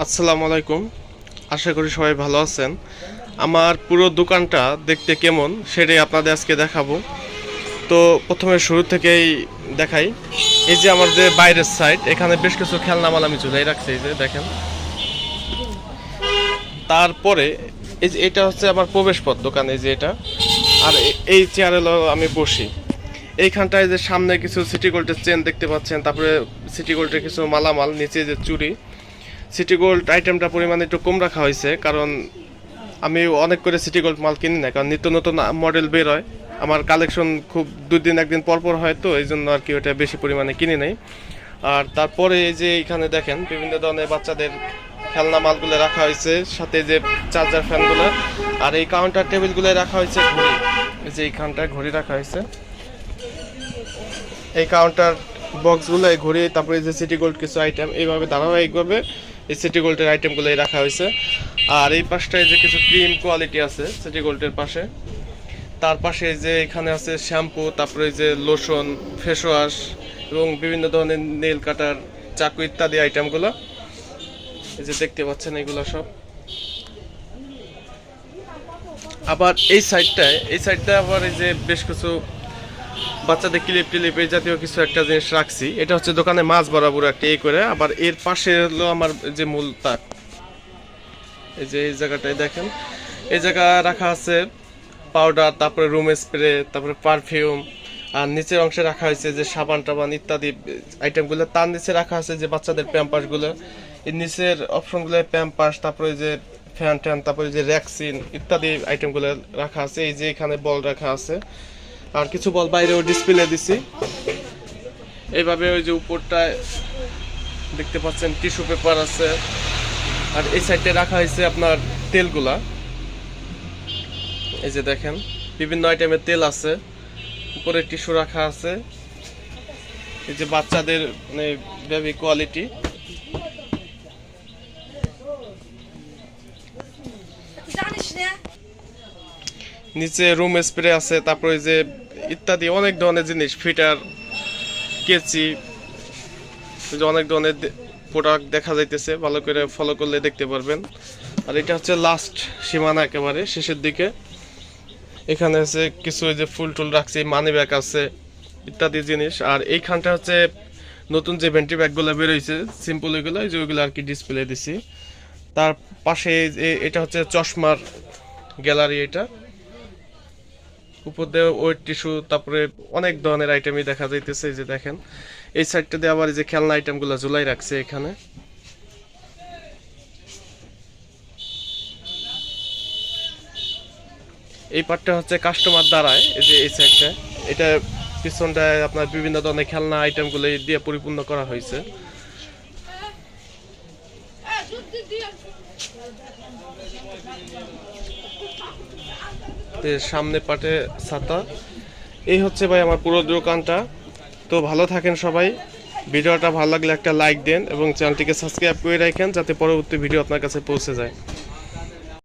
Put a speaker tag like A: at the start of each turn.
A: আসসালামু আলাইকুম। আশা করি সবাই ভালো আছেন। আমার পুরো দোকানটা দেখতে কেমন সেটাই আপনাদের আজকে দেখাবো। তো প্রথমে শুরু থেকেই দেখাই। এই যে আমার যে বাইরের সাইড, এখানে বেশ কিছু খেলনা মাল আমি ঝুলাই রাখছি, এই যে দেখেন। তারপরে এই যে এটা হচ্ছে আমার প্রবেশ পথ দোকানে, যে এটা। আর এই চেয়ারে আমি বসি। এইখানটায় যে সামনে কিছু সিটি গোল্ডের চেন দেখতে পাচ্ছেন, তারপরে সিটি গোল্ডের কিছু মালামাল, নিচে যে চুড়ি। সিটি গোল্ড আইটেমটা পরিমাণ একটু কম রাখা হয়েছে, কারণ আমি অনেক করে সিটি গোল্ড মাল কিনি না, কারণ নিত্য নতুন মডেল বের হয়। আমার কালেকশন খুব দুদিন একদিন পরপর হয়, তো এই জন্য আর কি ওটা বেশি পরিমাণে কিনি নাই। আর তারপরে এই যে এখানে দেখেন বিভিন্ন ধরনের বাচ্চাদের খেলনা মালগুলো রাখা হয়েছে, সাথে যে চার্জার ফ্যানগুলো। আর এই কাউন্টার টেবিলগুলো রাখা হয়েছে ঘড়ি, এই যে এইখানটায় ঘড়ি রাখা হয়েছে। এই কাউন্টার বক্সগুলো ঘড়ি, তারপরে যে সিটি গোল্ড কিছু আইটেম, এইভাবে ধারাবাহিকভাবে এই সিটি গোল্ডের আইটেমগুলোই রাখা হয়েছে। আর এই পাশটায় যে কিছু ক্রিম কোয়ালিটি আছে সিটি গোল্ডের পাশে। তার পাশে যে এখানে আছে শ্যাম্পু, তারপরে যে লোশন, ফেস ওয়াশ এবং বিভিন্ন ধরনের নেল কাটার, চাকু ইত্যাদি আইটেমগুলো এই যে দেখতে পাচ্ছেন, এগুলো সব। আবার এই সাইডটায় আবার এই যে বেশ কিছু বাচ্চাদের ক্লিপ টিলিপ এই জাতীয় কিছু একটা জিনিস রাখছি। এটা হচ্ছে দোকানে মাছ বরাবর একটা এই করে। আবার এর পাশে হলো আমার যে মূল তাক, এই যে এই জায়গাটায় দেখেন, এই জায়গা রাখা আছে পাউডার, তারপরে রুম স্প্রে, তারপরে পারফিউম। আর নিচের অংশে রাখা হয়েছে যে সাবান টাবান ইত্যাদি আইটেমগুলো। তার নিচে রাখা আছে যে বাচ্চাদের প্যাম্পাসগুলো। এর নিচের অপশনগুলো প্যাম্পাস, তারপরে যে ফ্যান ট্যান, তারপরে যে র্যাক্সিন ইত্যাদি আইটেমগুলো রাখা আছে। এই যে এখানে বল রাখা আছে, আর কিছু বল বাইরেও ডিসপ্লে দিছি। এইভাবে ওই যে উপরটায় দেখতে পাচ্ছেন টিস্যু পেপার আছে। আর এই সাইডে রাখা হয়েছে আপনার তেলগুলা, এই যে দেখেন বিভিন্ন আইটেমের তেল আছে। উপরে টিস্যু রাখা আছে। এই যে বাচ্চাদের মানে বেবি কোয়ালিটি। নিচে রুম স্প্রে আছে, তারপরে যে ইত্যাদি অনেক ধরনের জিনিস, ফিটার, কেচি, অনেক ধরনের প্রোডাক্ট দেখা যাইতেছে। ভালো করে ফলো করলে দেখতে পারবেন। আর এটা হচ্ছে লাস্ট সীমানা, একেবারে শেষের দিকে। এখানে আছে কিছু যে ফুল টুল রাখছি, মানি ব্যাগ আছে ইত্যাদি জিনিস। আর এইখানটা হচ্ছে নতুন যে ভেন্ট্রি ব্যাগগুলো বেরোইছে সিম্পল, ওইগুলো যে ওইগুলো আর কি ডিসপ্লে দিছি। তার পাশে এটা হচ্ছে চশমার গ্যালারি। এটা উপর দিয়ে ওয়েট টিস্যু, তারপরে অনেক ধরনের আইটেমই দেখা যাইতেছে। এই যে দেখেন এই সাইডটা দিয়ে আবার এই যে খেলনা আইটেমগুলো ঝুলাই রাখছে এখানে। এই পার্টটা হচ্ছে কাস্টমার দাঁড়ায়, এই যে এই সাইডটা। এটা পিছনটায় আপনার বিভিন্ন ধরনের খেলনা আইটেমগুলো দিয়ে পরিপূর্ণ করা হয়েছে। সামনে পাটে ছাতা। এই হচ্ছে ভাই আমার পুরো দোকানটা। তো ভালো থাকেন সবাই। ভিডিওটা ভালো লাগলে একটা লাইক দেন এবং চ্যানেলটিকে সাবস্ক্রাইব করে রাখেন, যাতে পরবর্তী ভিডিও আপনার কাছে পৌঁছে যায়।